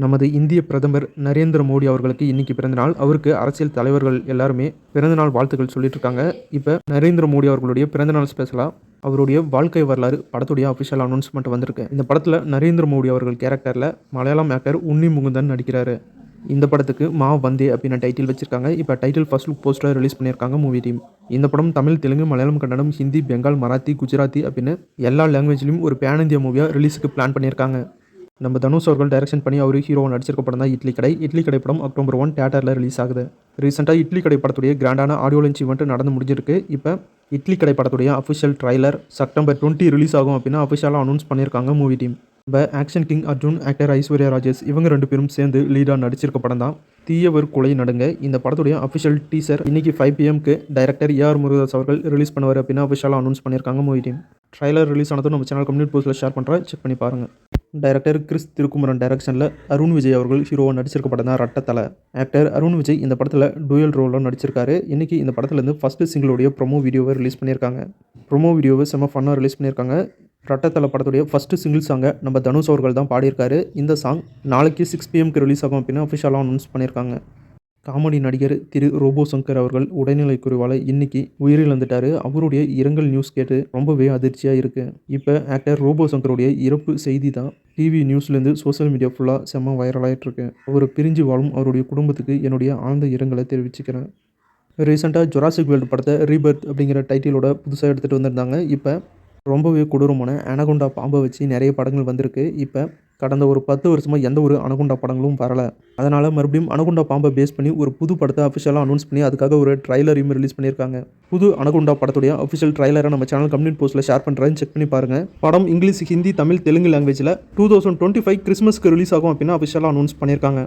நமது இந்திய பிரதமர் நரேந்திர மோடி அவர்களுக்கு இன்னைக்கு பிறந்தநாள். அவருக்கு அரசியல் தலைவர்கள் எல்லாருமே பிறந்தநாள் வாழ்த்துக்கள் சொல்லிட்டு இருக்காங்க. இப்போ நரேந்திர மோடி அவர்களுடைய பிறந்தநாள் ஸ்பெஷலாக அவருடைய வாழ்க்கை வரலாறு படத்துடைய அஃபிஷியல் அனௌன்ஸ்மெண்ட் வந்திருக்கு. இந்த படத்தில் நரேந்திர மோடி அவர்கள் கேரக்டரில் மலையாளம் ஆக்டர் உன்னி முகுந்தன் நடிக்கிறாரு. இந்த படத்துக்கு மா வந்தே அப்படின்னு டைட்டில் வச்சிருக்காங்க. இப்போ title first look poster release பண்ணியிருக்காங்க மூவி டீம். இந்த படம் தமிழ், தெலுங்கு, மலையாளம், கன்னடம், ஹிந்தி, பெங்கால், மராத்தி, குஜராத்தி அப்படின்னு எல்லா லாங்குவேஜ்லையும் ஒரு பேன் இந்தியா மூவியாக ரிலீஸுக்கு பிளான் பண்ணியிருக்காங்க. நம்ம தனுஷ் அவர்கள் டைரக்ஷன் பண்ணி அவர் ஹீரோவை நடிச்சிருக்க படம் தான் இட்லி கடை. இட்லி கடை படம் அக்டோபர் 1 தியேட்டரில் ரிலீஸ் ஆகுது. ரீசெண்டாக இட்லி கடை படத்துடைய கிராண்டான ஆடியோ லான்ச் ஈவெண்ட் நடந்து முடிஞ்சிருக்கு. இப்போ இட்லி கடை படத்துடைய அஃபிஷியல் ட்ரைலர் செப்டம்பர் 20 ரிலீஸ் ஆகும் அப்படின்னு அஃபிஷியலாக அனௌன்ஸ் பண்ணியிருக்காங்க மூவி டீம். இப்போ action king Arjun, actor Aishwarya Rajesh இவங்க 2 பேரும் சேர்ந்து லீடாக நடிச்சிருக்க படம் தான் தீயவர் கொலை நடுங்க. இந்த படத்துடைய அஃபிஷியல் டீசர் இன்னைக்கு 5 PM டைரக்டர் ஏஆர் முருகதாஸ் அவர்கள் ரிலீஸ் பண்ணுவார் அப்படின்னு அஃபிஷியலாக அனௌன்ஸ் பண்ணியிருக்காங்க மூவி டீம். ட்ரைலர் ரிலீஸ் ஆனதும் நம்ம சேனல் கம்யூனிட்டி போஸ்ட்டில் ஷேர் பண்ணுறேன், செக் பண்ணி பாருங்கள். டைரக்டர் கிறிஸ் திருக்குமரன் டைரக்ஷனில் அருண் விஜய் அவர்கள் ஹீரோவாக நடிச்சிருக்க படம் தான் ரெட்டத்தலை. ஆக்டர் அருண் விஜய் இந்த படத்தில் டூயல் ரோலில் நடிச்சிருக்காரு. இன்றைக்கி இந்த படத்துலேருந்து ஃபஸ்ட்டு சிங்கிளுடைய ப்ரொமோ வீடியோவை ரிலீஸ் பண்ணியிருக்காங்க. ப்ரொமோ வீடியோவை செம்ம ஃபன்னாக ரிலீஸ் பண்ணியிருக்காங்க. ரெட்டத்தலை படத்துடைய ஃபஸ்ட்டு சிங்கிள் சாங்கை நம்ம தனுஷ் அவர்கள் தான் பாடியிருக்காரு. இந்த சாங் நாளைக்கு 6 PM ரிலீஸ் ஆகும் அப்படின்னு அஃபிஷியலாக அனௌன்ஸ் பண்ணியிருக்காங்க. காமெடி நடிகர் திரு ரோபோ சங்கர் அவர்கள் உடல்நிலை குறைவால் இன்னைக்கு உயிரிழந்துட்டார். அவருடைய இரங்கல் நியூஸ் கேட்டு ரொம்பவே அதிர்ச்சியாக இருக்குது. இப்போ ஆக்டர் ரோபோ சங்கருடைய இறப்பு செய்தி தான் டிவி நியூஸ்லேருந்து சோஷியல் மீடியா ஃபுல்லாக செம்ம வைரலாகிட்டுருக்கு. அவர் பிரிஞ்சு வாழும் அவருடைய குடும்பத்துக்கு என்னுடைய ஆழ்ந்த இரங்கலை தெரிவிச்சுக்கிறேன். ரீசெண்டாக ஜொராசிக் வேர்ல்டு படத்தை ரீபர்த் அப்படிங்கிற டைட்டிலோட புதுசாக எடுத்துகிட்டு வந்திருந்தாங்க. இப்போ ரொம்பவே கொடூரமான அனகொண்டா பாம்பை வச்சு நிறைய படங்கள் வந்திருக்கு. இப்போ கடந்த ஒரு 10 வருஷமாக எந்த ஒரு அனகொண்டா படங்களும் வரலை. அதனால் மறுபடியும் அனகொண்டா பாம்பை பேஸ் பண்ணி ஒரு புது படத்தை அஃபிஷியலாக அனௌன்ஸ் பண்ணி அதுக்காக ஒரு ட்ரைலரையும் ரிலீஸ் பண்ணியிருக்காங்க. புது அனகொண்டா படத்துடைய அஃபிஷியல் ட்ரைலரை நம்ம சேனல் கம்யூனிட்டி போஸ்ட்டில் ஷேர் பண்ணுறேன், செக் பண்ணி பாருங்கள். படம் இங்கிலீஷ், ஹிந்தி, தமிழ், தெலுங்கு லாங்குவேஜில் 2025 கிறிஸ்மஸ்க்கு ரிலீஸ் ஆகும் அப்படின்னு அஃபிஷியலாக அனௌன்ஸ் பண்ணியிருக்காங்க.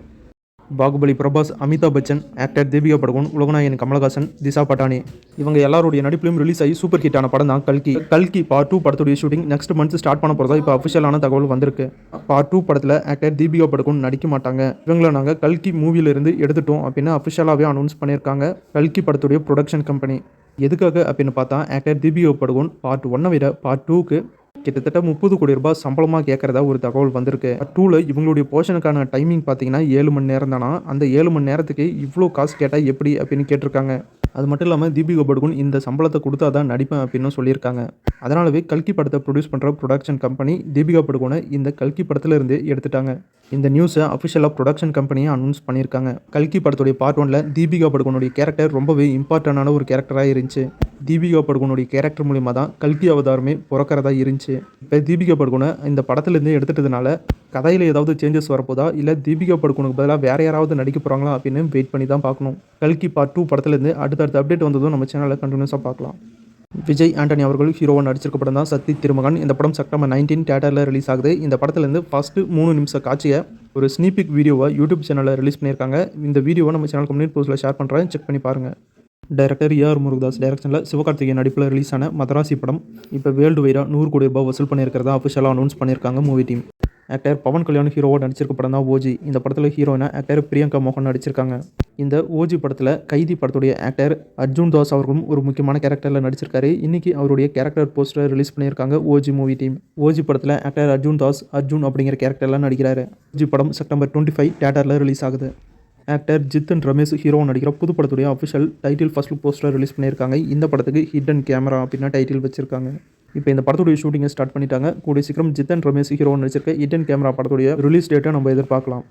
பாகுபலி பிரபாஸ், அமிதாப் பச்சன், ஆக்டர் தீபிகா படுகோன், உலகநாயகன் கமலஹாசன், திஷா பட்டானி இவங்க எல்லாருடைய நடிப்பிலும் ரிலீஸ் ஆகி சூப்பர் ஹிட்டான படம் தான் கல்கி. கல்கி பார்ட் 2 படத்துடைய ஷூட்டிங் நெக்ஸ்ட் மந்த் ஸ்டார்ட் பண்ண போகிறதா இப்போ அஃபிஷியலான தகவல் வந்திருக்கு. பார்ட் 2 படத்தில் ஆக்டர் தீபிகா படுகோன் நடிக்க மாட்டாங்க. இவங்களை நாங்கள் கல்கி மூவிலிருந்து எடுத்துட்டோம் அப்படின்னு அஃபிஷியலாகவே அனௌன்ஸ் பண்ணியிருக்காங்க கல்கி படத்துடைய ப்ரொடக்ஷன் கம்பெனி. எதுக்காக அப்படின்னு பார்த்தா ஆக்டர் தீபிகா படுகோன் பார்ட் 1 விட பார்ட் 2க்கு கிட்டத்தட்ட 30 கோடி ரூபாய் சம்பளமாக கேட்குறதா ஒரு தகவல் வந்திருக்கு. 2ல் இவங்களுடைய போர்ஷனுக்கான டைமிங் பார்த்தீங்கன்னா 7 மணி நேரம் தானா. அந்த 7 மணி நேரத்துக்கு இவ்வளோ காசு கேட்டால் எப்படி அப்படின்னு கேட்டிருக்காங்க. அது மட்டும் இல்லாமல் தீபிகா படுகோன் இந்த சம்பளத்தை கொடுத்தா தான் நடிப்பேன் அப்படின்னு சொல்லியிருக்காங்க. அதனாலவே கல்கி படத்தை ப்ரொடியூஸ் பண்ணுற ப்ரொடக்ஷன் கம்பெனி தீபிகா படுகோனை இந்த கல்கி படத்துலேருந்து எடுத்துட்டாங்க. இந்த நியூஸை அஃபிஷியலாக ப்ரொடக்ஷன் கம்பெனியை அனௌன்ஸ் பண்ணியிருக்காங்க. கல்கி படத்துடைய பார்ட் 1ல் தீபிகா படுகோனுடைய கேரக்டர் ரொம்பவே இம்பார்ட்டண்டான ஒரு கேரக்டராக இருந்துச்சு. தீபிகா படுகோனுடைய கேரக்டர் மூலிமா தான் கல்கி அவதாரமே பிறக்கிறதா இருந்துச்சு. இப்போ தீபிகா படுகோனை இந்த படத்துலேருந்து எடுத்துட்டதுனால கதையில் ஏதாவது சேஞ்சஸ் வரப்போதா, இல்லை தீபிகா படுகோனுக்கு பதிலாக வேறு யாராவது நடிக்க போகிறாங்களா அப்படின்னு வெயிட் பண்ணி தான் பார்க்கணும். கல்கி பார்ட் 2 படத்துலேருந்து அடுத்தடுத்த அப்டேட் வந்ததும் நம்ம சேனலில் கண்டினியூஸாக பார்க்கலாம். விஜய் ஆண்டனி அவர்கள் ஹீரோவாக நடிச்சிருக்க படம் தான் சக்தி திருமகன். இந்த படம் செப்டம்பர் 19 தியேட்டரில் ரிலீஸ் ஆகுது. இந்த படத்துலேருந்து ஃபஸ்ட்டு 3 நிமிஷ காட்சியை ஒரு ஸ்னீபிக் வீடியோவை யூடியூப் சேனலில் ரிலீஸ் பண்ணியிருக்காங்க. இந்த வீடியோவை நம்ம சேனல் கம்யூனிட்டி போஸ்ட்டில் ஷேர் பண்ணுறேன், செக் பண்ணி பாருங்கள். டைரக்டர் ஏஆர் முருகதாஸ் டைரக்ஷனில் சிவகார்த்திகேயன் நடிப்பில் ரிலீஸ் ஆன மதராசி படம் இப்போ வேர்ல்டு வைடாக 100 கோடி ரூபாய் வசூல் பண்ணியிருக்கிறதா அஃபிஷியலாக அனௌன்ஸ் பண்ணியிருக்காங்க movie team. Actor Pawan Kalyan ஹீரோவாக நடிச்சிருக்க படம் தான் ஓஜி. இந்த படத்தில் ஹீரோயினா ஆக்டர் பிரியங்கா மோகன் நடிச்சிருக்காங்க. இந்த ஓஜி படத்தில் கைதி படத்துடைய ஆக்டர் அர்ஜுன் தாஸ் அவர்களும் ஒரு முக்கியமான கேரக்டரில் நடிச்சிருக்காரு. இன்றைக்கி அவருடைய கேரக்டர் போஸ்டர் ரிலீஸ் பண்ணியிருக்காங்க ஓஜி மூவி டீம். ஓஜி படத்தில் ஆக்டர் அர்ஜுன் தாஸ் அர்ஜுன் அப்படிங்கிற கேரக்டரில் நடிக்கிறாரு. ஓஜி படம் செப்டம்பர் 25 தியேட்டரில் ரிலீஸ் ஆகுது. ஆக்டர் ஜித்தன் ரமேஷ் ஹீரோவாக நடிக்கிற புது படத்துடைய official title first look poster release பண்ணியிருக்காங்க. இந்த படத்துக்கு ஹிடன் கேமரா அப்படின்னா டைட்டில் வச்சிருக்காங்க. இப்போ இந்த படத்துடைய ஷூட்டிங்கை ஸ்டார்ட் பண்ணிட்டாங்க. கூடிய சீக்கிரம் ஜித்தன் ரமேஷ் ஹீரோவாக நடிச்சிருக்க ஹிடன் கேமரா படத்துடைய ரிலீஸ் டேட்டை நம்ம எதிர்பார்க்கலாம்.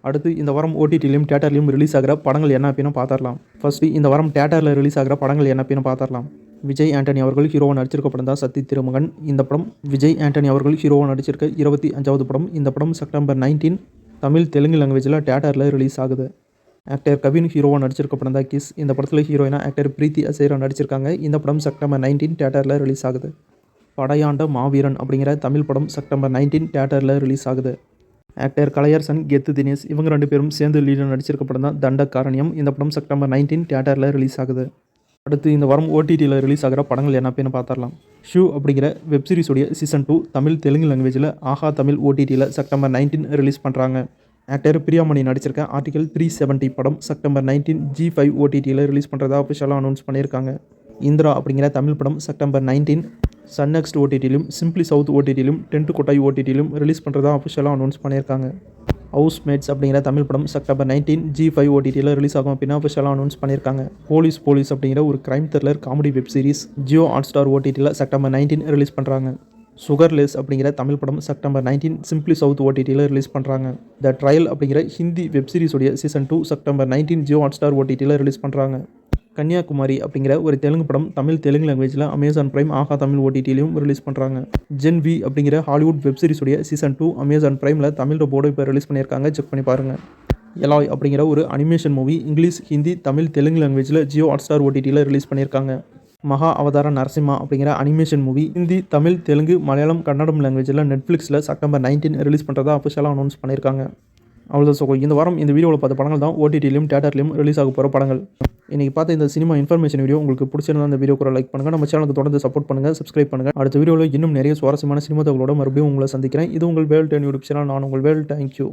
அடுத்து இந்த வாரம் ஓடிடிலையும் தியேட்டர்லையும் ரிலீஸ் ஆகிற படங்கள் என்ன அப்படின்னு பார்த்துடலாம். ஃபர்ஸ்ட்டு இந்த வாரம் தியேட்டரில் ரிலீஸ் ஆகிற படங்கள் என்ன அப்படின்னு பார்த்துடலாம். விஜய் ஆண்டனி அவர்கள் ஹீரோவாக நடிச்சிருக்க படம் தான் சக்தி திருமகன். இந்த படம் விஜய் ஆண்டனி அவர்கள் ஹீரோவாக நடிச்சிருக்க 25வது படம். இந்த படம் செப்டம்பர் 19 தமிழ், தெலுங்கு லாங்குவேஜில் தியேட்டரில் ரிலீஸ் ஆகுது. ஆக்டர் கவின் ஹீரோவாக நடிச்சிருக்க படம் தான் கிஸ். இந்த படத்தில் ஹீரோயினா ஆக்டர் பிரீத்தி அசேரா நடிச்சிருக்காங்க. இந்த படம் செப்டம்பர் 19 தியேட்டரில் ரிலீஸ் ஆகுது. படையாண்ட மாவீரன் அப்படிங்கிற தமிழ் படம் செப்டம்பர் 19 தியேட்டரில் ரிலீஸ் ஆகுது. ஆக்டர் கலையரசன், கெத்து தினேஷ் இவங்க 2 பேரும் சேர்ந்து லீடர் நடிச்சிருக்க படம் தான் தண்டகாரண்யம். இந்த படம் செப்டம்பர் 19 தியேட்டரில் ரிலீஸ் ஆகுது. அடுத்து இந்த வாரம் ஓடிடியில் ரிலீஸ் ஆகிற படங்கள் என்ன அப்படின்னு பார்த்துடலாம். ஷூ அப்படிங்கிற வெப்சீரிஸோடைய சீசன் 2 தமிழ், தெலுங்கு லாங்குவேஜில் ஆஹா தமிழ் ஓடிடியில் செப்டம்பர் 19 ரிலீஸ் பண்ணுறாங்க. ஆக்டர் பிரியாமணி நடிச்சிருக்க ஆர்டிகல் 370 படம் செப்டம்பர் 19 G5 ஓடிடியில் ரிலீஸ் பண்ணுறதா அஃபிஷியலாக அனௌன்ஸ் பண்ணியிருக்காங்க. இந்திரா அப்படிங்கிற தமிழ் படம் செப்டம்பர் 19 சன் நெக்ஸ்ட் ஓடிடியிலும், சிம்பிளி சவுத் ஓடிடியிலும், டென்ட் கொட்டாய் ஓடிடியிலும் ரிலீஸ் பண்ணுறதா அஃபிஷியலாக அனௌன்ஸ் பண்ணியிருக்காங்க. ஹவுஸ்மேட்ஸ் அப்படிங்கிற தமிழ் படம் செப்டம்பர் 19 G5 OTTயில் ரிலீஸ் ஆகும் அப்படின்னு அஃபிஷியலாக அனௌன்ஸ் பண்ணியிருக்காங்க. போலீஸ் அப்படிங்கிற ஒரு crime thriller comedy web series Jio Hotstar OTTயில் செப்டம்பர் 19 ரிலீஸ் பண்ணுறாங்க. சுகர்லெஸ் அப்படிங்கிற தமிழ் படம் செப்டம்பர் 19 சிம்பிளி சவுத் OTTயில் ரிலீஸ் பண்ணுறாங்க. த ட்ரையல் அப்படிங்கிற ஹிந்தி வெப் சீரிஸுடைய சீசன் 2 செப்டம்பர் 19 ஜியோ ஹாட்ஸ்டார் OTTயில் ரிலீஸ் பண்ணுறாங்க. கன்னியாகுமரி அப்படிங்கிற ஒரு தெலுங்கு படம் தெலுங்கு லாங்குவேஜில் அமேசான் பிரைம் ஆஹா தமிழ் OTTலையும் ரிலீஸ் பண்ணுறாங்க. ஜென் வி அப்படிங்கிற ஹாலிவுட் வெப் சீரிஸுடைய சீசன் 2 அமேசான் பிரைமில் தமிழ் டப்போடு இப்போ ரிலீஸ் பண்ணியிருக்காங்க. செக் பண்ணி பாருங்கள். எலாய் அப்படிங்கிற ஒரு animation movie English, Hindi, Tamil, Telugu லாங்குவேஜில் ஜியோ ஹாட்ஸ்டார் OTTயில் ரிலீஸ் பண்ணியிருக்காங்க. மகா அவதார நரசிம்மா அப்படிங்கிற அனிமேஷன் மூவி ஹிந்தி, தமிழ், தெலுங்கு, மலையாளம், கன்னடம் லாங்குவேஜில் நெட்ஃப்ளிக்ஸில் செப்டம்பர் 19 ரிலீஸ் பண்ணுறதா அஃபிஷியலாக அனௌன்ஸ் பண்ணியிருக்காங்க. அவ்வளோதான். இந்த வாரம் இந்த வீடியோவில் பார்த்த படங்கள் தான் OTTலையும் தியேட்டர்லையும் ரிலீஸ் ஆக போகிற படங்கள். இன்றைக்கி பார்த்த இந்த சினிமா இன்ஃபர்மேஷன் வீடியோ உங்களுக்கு பிடிச்சிருந்தா இந்த வீடியோ கூட லைக் பண்ணுங்கள். நம்ம சேனலுக்கு தொடர்ந்து சப்போர்ட் பண்ணுங்கள், சப்ஸ்கிரைப் பண்ணுங்கள். அடுத்த வீடியோவில் இன்னும் நிறைய சுவாரஸ்யமான சினிமா தகவலோட மறுபடியும் உங்களை சந்திக்கிறேன். இது உங்கள் வேல் 10 யூடியூப் சேனல். நான் உங்கள் வேல். தேங்க்யூ.